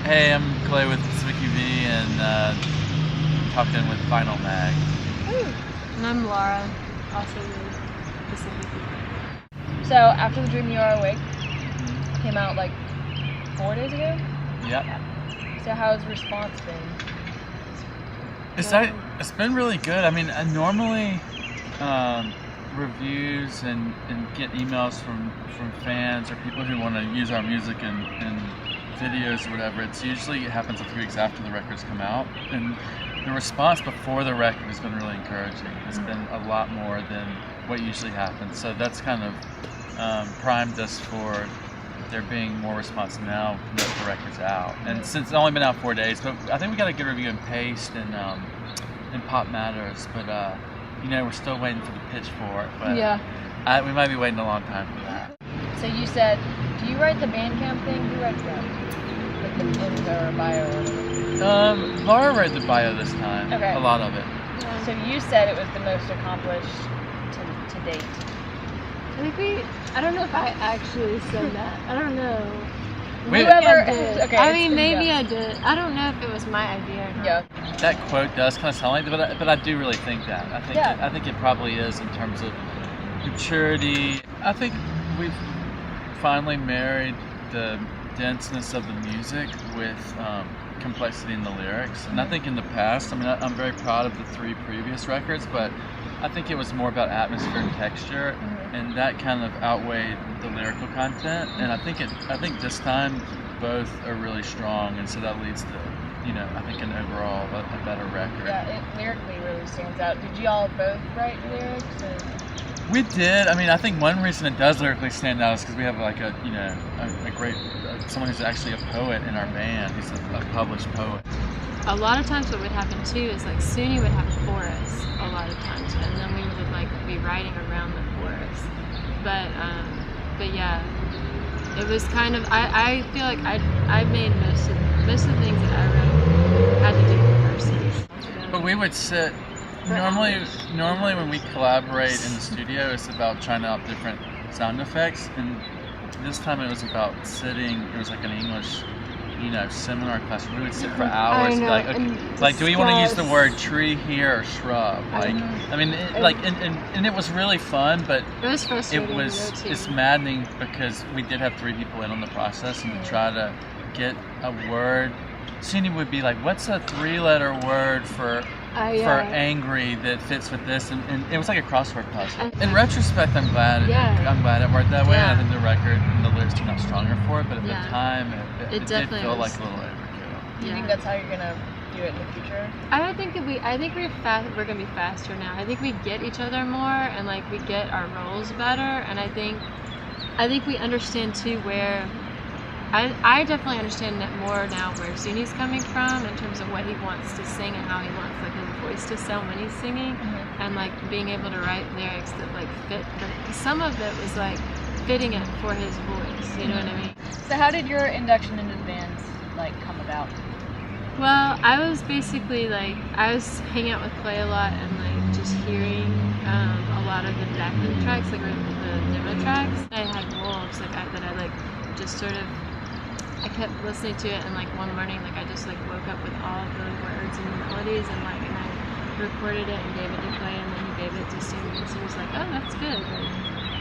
Hey, I'm Clay with pacificUV and talking with Vinyl Mag. And I'm Laura, also with pacificUV. So after the Dream You Are Awake came out like 4 days ago? Yep. So how's response been? It's been really good. I mean, I normally reviews and get emails from fans or people who want to use our music in videos or whatever. It happens a few weeks after the records come out, and the response before the record has been really encouraging. It's been a lot more than what usually happens, so that's kind of primed us for there being more response now that the record's out. And since it's only been out 4 days, but I think we got a good review in Paste and Pop Matters, but we're still waiting for the pitchfork. But yeah, we might be waiting a long time for that. So you said, do you write the Bandcamp thing? Who writes that? Like the intro or bio or whatever? Laura wrote the bio this time. Okay. A lot of it. Yeah. So you said it was the most accomplished to date. I don't know if I actually said that. I don't know. Whoever. Okay, I mean, maybe I did. I don't know if it was my idea or not. Yeah. That quote does kind of sound like that, but I do really think that. I think it probably is in terms of maturity. I think we've finally married the denseness of the music with complexity in the lyrics. And I think in the past, I'm very proud of the 3 previous records, but I think it was more about atmosphere and texture, and that kind of outweighed the lyrical content. And I think this time both are really strong, and so that leads to, I think an overall a better record. Yeah, it lyrically really stands out. Did you all both write lyrics? Or? We did. I think one reason it does lyrically stand out is because we have like a great someone who's actually a poet in our band. He's a published poet. A lot of times what would happen too is like Suni would have a chorus a lot of times, and then we would like be writing around the chorus. But yeah, it was kind of I feel like I made most of the things that I wrote had to do with verses. But we would sit. Normally when we collaborate in the studio, it's about trying out different sound effects, and this time it was about sitting. It was like an English, seminar class. We would sit for hours. I know, like, do we want to use the word tree here or shrub? Like, and it was really fun, but it was frustrating. It's maddening because we did have 3 people in on the process, and to try to get a word. Suni would be like, "What's a 3-letter word for angry that fits with this?" And it was like a crossword puzzle. In retrospect, I'm glad it worked that way. Yeah. I think the record and the lyrics turned out stronger for it, but at the time, it did feel was. like a little overkill. Do you think that's how you're gonna do it in the future? I think we're gonna be faster now. I think we get each other more, and like we get our roles better, and I think we understand too where. I definitely understand more now where Suni's coming from in terms of what he wants to sing and how he wants like his voice to sound when he's singing, and like being able to write lyrics that like fit. Because some of it was like fitting it for his voice. You know what I mean? So how did your induction into the band like come about? Well, I was basically like I was hanging out with Clay a lot and like just hearing a lot of the backing tracks, like the demo tracks. I had Wolves that I like just sort of. I kept listening to it, and like one morning, like I just like woke up with all the words and melodies, and I recorded it and gave it to Clay, and then he gave it to Suni, and so he was like, "Oh, that's good."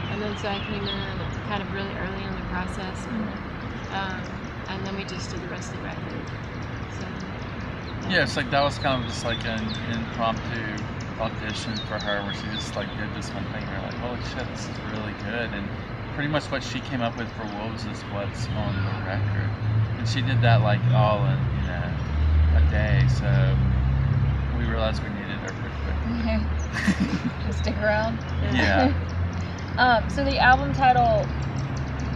And then so I came in kind of really early in the process, and then we just did the rest of the record. So yeah, it's like that was kind of just like an impromptu audition for her, where she just like did this one thing. And we're like, "Holy shit, this is really good!" And pretty much what she came up with for Wolves is what's on the record, and she did that like all in a day. So we realized we needed her pretty quickly. Just stick around. Yeah. Yeah. So the album title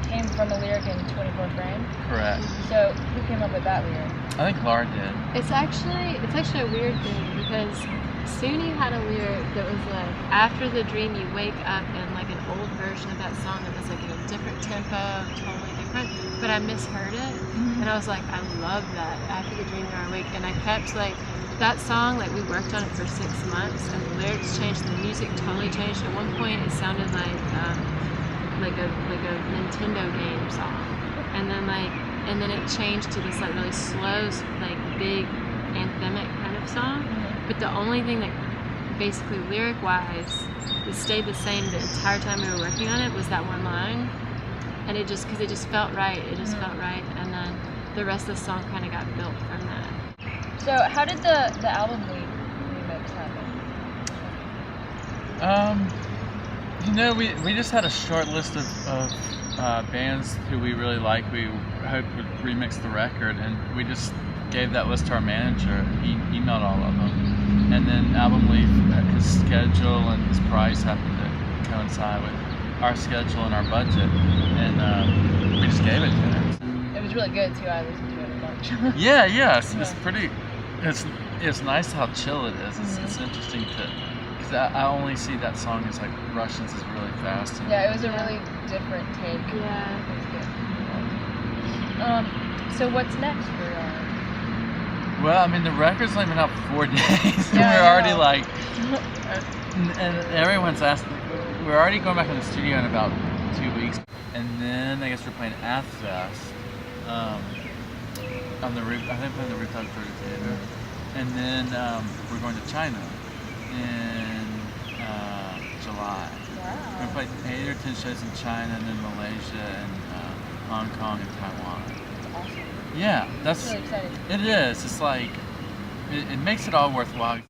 came from a lyric in 24 Frame. Correct. So who came up with that lyric? I think Laura did. It's actually a weird thing because Suni had a lyric that was like, after the dream you wake up, in like an old version of that song that was like in a different tempo, totally different, but I misheard it, and I was like, I love that, after the dream you are awake, and I kept like, that song, like we worked on it for 6 months, and the lyrics changed, and the music totally changed. At one point it sounded like a Nintendo game song, and then like and then it changed to this like really slow, like big anthemic kind of song. But the only thing that basically lyric-wise that stayed the same the entire time we were working on it was that one line, and it just felt right. It just felt right, and then the rest of the song kind of got built from that. So how did the album remix happen? We just had a short list of bands who we really like, we hoped would remix the record, and we just gave that list to our manager. He emailed all of them, and then Album Leaf, his schedule and his price happened to coincide with our schedule and our budget, and we just gave it to him. It was really good too. I listened to it a bunch. It's pretty. It's nice how chill it is. It's interesting because I only see that song as like Russians is really fast. And yeah, it was a really different take. Yeah. It was good. So what's next for Well, I mean, the record's only been out for 4 days. Yeah, We're I already know. like, and everyone's asking. We're already going back in the studio in about 2 weeks, and then I guess we're playing Athens on the roof. I think we're playing the rooftop theater, and then we're going to China in July. Wow. We're going to play 8 or 10 shows in China, and then Malaysia and Hong Kong and Taiwan. That's awesome. Yeah, That's really exciting. it is. It's like it makes it all worthwhile.